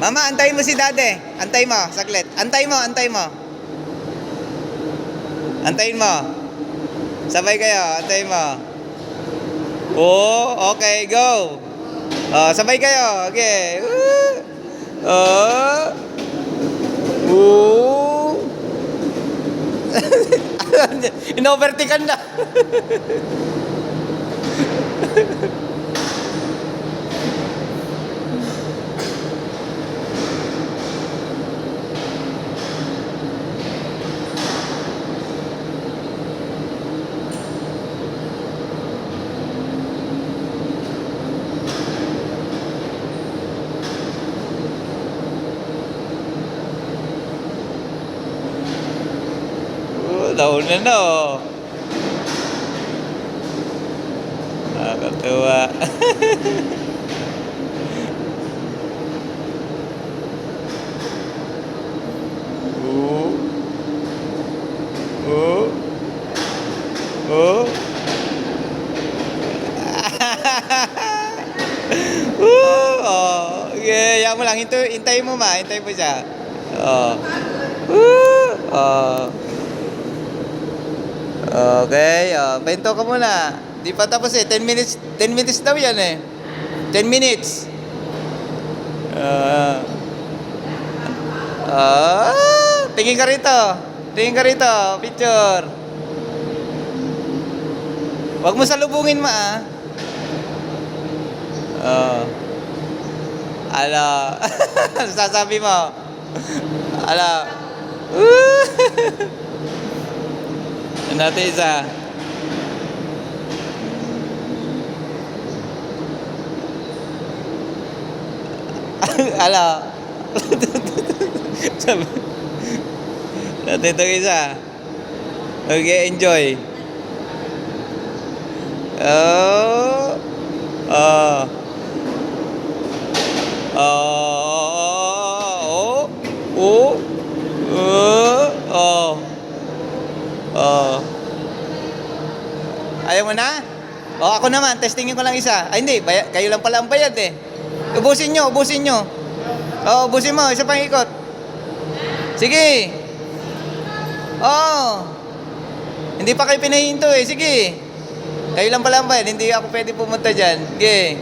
Mama, antayin mo si Dade. Antay mo, saglit. Antay mo, antay mo. Antayin mo. Sabay kayo, antayin mo. Oh, okay, go. Oh, sabay kayo. Okay. Oh. Oh. Inovertikan na. Nauna na oh. Nakakatuwa. Oh. Oh. Oh. Okay, yan mo lang. Hintayin mo ma. Hintayin mo siya. Oh. Oh. Okay, bento ka muna. Di pa tapos eh, 10 minutes, 10 minutes daw yan eh. 10 minutes. Tingin ka rito. Tingin ka rito, picture. Huwag mo salubungin ma Ala. Sasabi mo. Ala. Natin isa. Ala. Natin itong isa. Okay, enjoy. Oh. Oh. Oh. Oh. Oh. Oh. Ayaw mo na? O ako naman, testingin ko lang isa. Ay hindi, kayo lang pala ang bayad eh. Ubusin nyo, ubusin nyo. O, ubusin mo, isa pang ikot. Sige. Oh. Hindi pa kayo pinahinto eh, sige. Kayo lang pala ang bayad, hindi ako pwede pumunta dyan. Sige.